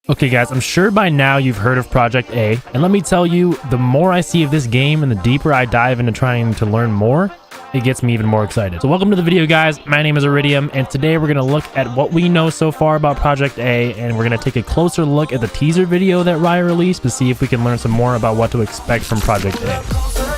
Okay guys, I'm sure by now you've heard of Project A, and let me tell you, the more I see of this game and the deeper I dive into trying to learn more, it gets me even more excited. So welcome to the video guys, my name is Iridium, and today we're going to look at what we know so far about Project A, and we're going to take a closer look at the teaser video that Riot released to see if we can learn some more about what to expect from Project A.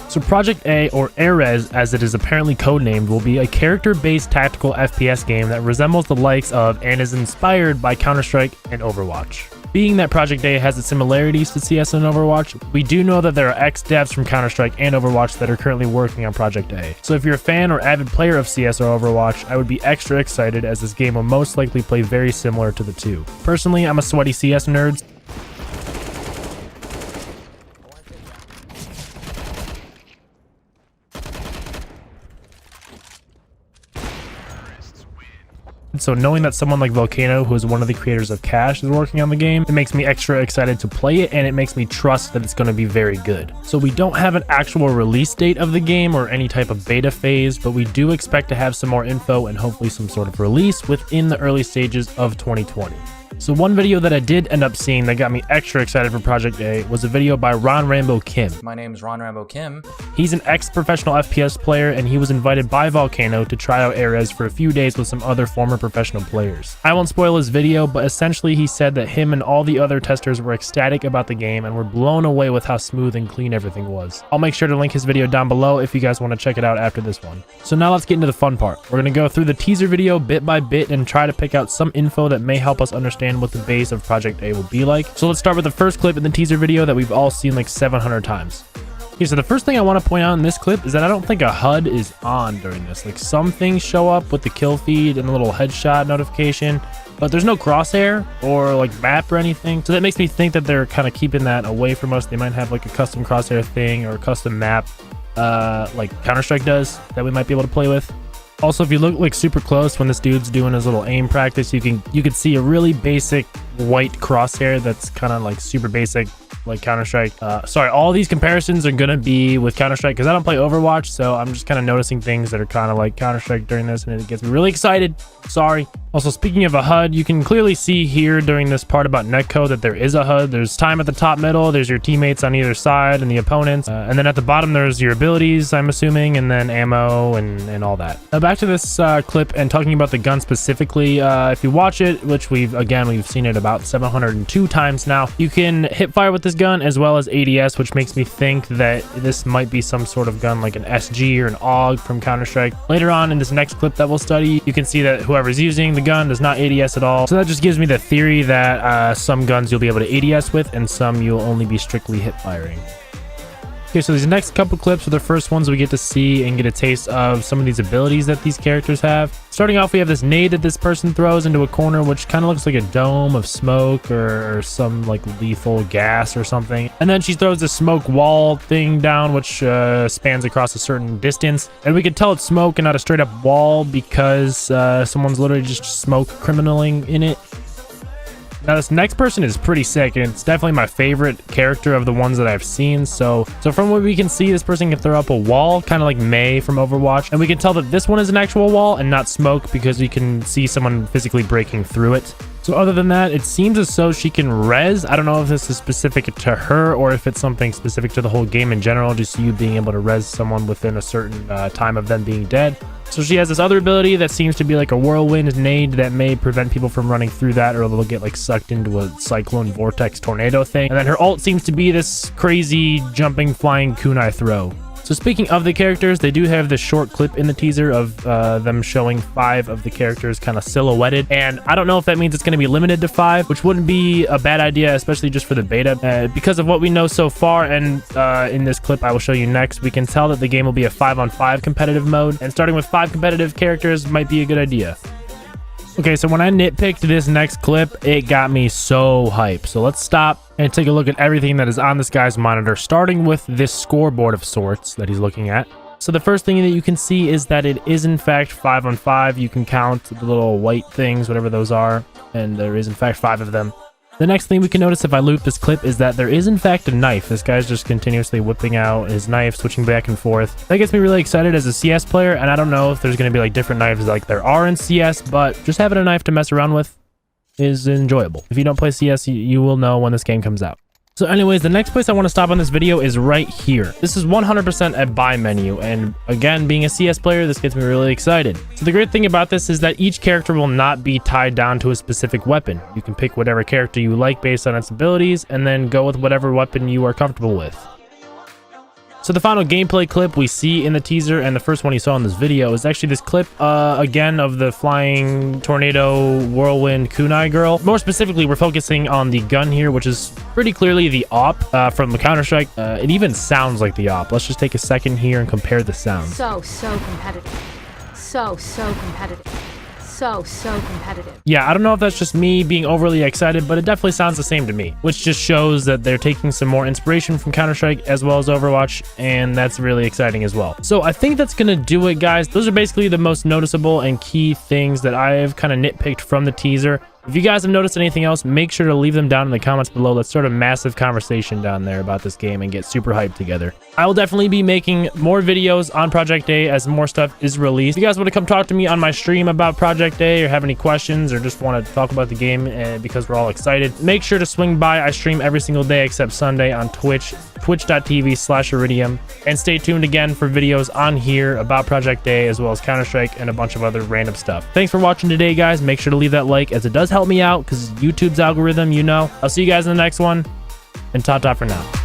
So Project A, or Ares as it is apparently codenamed, will be a character-based tactical FPS game that resembles the likes of and is inspired by Counter-Strike and Overwatch. Being that Project A has its similarities to CS and Overwatch, we do know that there are ex-devs from Counter-Strike and Overwatch that are currently working on Project A. So if you're a fan or avid player of CS or Overwatch, I would be extra excited as this game will most likely play very similar to the two. Personally, I'm a sweaty CS nerd. So knowing that someone like Volcano, who is one of the creators of Cash, is working on the game, it makes me extra excited to play it, and it makes me trust that it's going to be very good. So we don't have an actual release date of the game or any type of beta phase, but we do expect to have some more info and hopefully some sort of release within the early stages of 2020. So one video that I did end up seeing that got me extra excited for Project A was a video by Ron Rambo Kim. My name is Ron Rambo Kim. He's an ex-professional FPS player, and he was invited by Volcano to try out Ares for a few days with some other former professional players. I won't spoil his video, but essentially he said that him and all the other testers were ecstatic about the game and were blown away with how smooth and clean everything was. I'll make sure to link his video down below if you guys want to check it out after this one. So now let's get into the fun part. We're going to go through the teaser video bit by bit and try to pick out some info that may help us understand what the base of Project A will be like. So let's start with the first clip in the teaser video that we've all seen like 700 times. Okay, so the first thing I want to point out in this clip is that I don't think a HUD is on during this. Like, some things show up with the kill feed and the little headshot notification, but there's no crosshair or like map or anything. So that makes me think that they're kind of keeping that away from us. They might have like a custom crosshair thing or a custom map like Counter-Strike does that we might be able to play with. Also, if you look like super close when this dude's doing his little aim practice, you can see a really basic white crosshair that's kind of like super basic like Counter-Strike. Sorry, all these comparisons are gonna be with Counter-Strike because I don't play Overwatch, so I'm just kind of noticing things that are kind of like Counter-Strike during this, and it gets me really excited. Sorry. Also, speaking of a HUD, you can clearly see here during this part about netcode that there is a HUD. There's time at the top middle, there's your teammates on either side and the opponents, and then at the bottom there's your abilities, I'm assuming, and then ammo and all that. Now back to this clip and talking about the gun specifically. If you watch it, which we've seen it about 702 times now, you can hip fire with this gun as well as ADS, which makes me think that this might be some sort of gun like an SG or an AUG from Counter-Strike. Later on in this next clip that we'll study, you can see that whoever's using the gun does not ADS at all. So that just gives me the theory that some guns you'll be able to ADS with and some you'll only be strictly hip firing. Okay, so these next couple clips are the first ones we get to see and get a taste of some of these abilities that these characters have. Starting off, we have this nade that this person throws into a corner, which kind of looks like a dome of smoke or some like lethal gas or something. And then she throws this smoke wall thing down, which spans across a certain distance. And we can tell it's smoke and not a straight up wall because someone's literally just smoke criminaling in it. Now this next person is pretty sick, and it's definitely my favorite character of the ones that I've seen. So from what we can see, this person can throw up a wall, kind of like Mei from Overwatch. And we can tell that this one is an actual wall and not smoke because we can see someone physically breaking through it. So other than that, it seems as though she can res. I don't know if this is specific to her or if it's something specific to the whole game in general, just you being able to res someone within a certain time of them being dead. So she has this other ability that seems to be like a whirlwind nade that may prevent people from running through that, or they'll get like sucked into a cyclone vortex tornado thing. And then her ult seems to be this crazy jumping flying kunai throw. So speaking of the characters, they do have this short clip in the teaser of them showing 5 of the characters kind of silhouetted. And I don't know if that means it's going to be limited to 5, which wouldn't be a bad idea, especially just for the beta. Because of what we know so far, and in this clip I will show you next, we can tell that the game will be a 5-on-5 competitive mode. And starting with 5 competitive characters might be a good idea. Okay, so when I nitpicked this next clip, it got me so hyped. So let's stop and take a look at everything that is on this guy's monitor, starting with this scoreboard of sorts that he's looking at. So the first thing that you can see is that it is in fact 5-on-5. You can count the little white things, whatever those are, and there is in fact 5 of them. The next thing we can notice if I loop this clip is that there is in fact a knife. This guy's just continuously whipping out his knife, switching back and forth. That gets me really excited as a CS player, and I don't know if there's going to be like different knives like there are in CS, but just having a knife to mess around with is enjoyable. If you don't play CS, you will know when this game comes out. So anyways, the next place I want to stop on this video is right here. This is 100% a buy menu, and again, being a CS player, this gets me really excited. So the great thing about this is that each character will not be tied down to a specific weapon. You can pick whatever character you like based on its abilities, and then go with whatever weapon you are comfortable with. So the final gameplay clip we see in the teaser, and the first one you saw in this video, is actually this clip again of the flying tornado whirlwind kunai girl. More specifically, we're focusing on the gun here, which is pretty clearly the AWP from the Counter-Strike. It even sounds like the AWP. Let's just take a second here and compare the sounds. So competitive. So competitive. So competitive. Yeah, I don't know if that's just me being overly excited, but it definitely sounds the same to me, which just shows that they're taking some more inspiration from Counter-Strike as well as Overwatch, and that's really exciting as well. So I think that's gonna do it, guys. Those are basically the most noticeable and key things that I've kind of nitpicked from the teaser. If you guys have noticed anything else, make sure to leave them down in the comments below. Let's start a massive conversation down there about this game and get super hyped together. I will definitely be making more videos on Project A as more stuff is released. If you guys want to come talk to me on my stream about Project A or have any questions or just want to talk about the game because we're all excited, make sure to swing by. I stream every single day except Sunday on Twitch, twitch.tv/Iridium. And stay tuned again for videos on here about Project A as well as Counter-Strike and a bunch of other random stuff. Thanks for watching today, guys. Make sure to leave that like as it does help me out because YouTube's algorithm, you know. I'll see you guys in the next one, and ta-ta for now.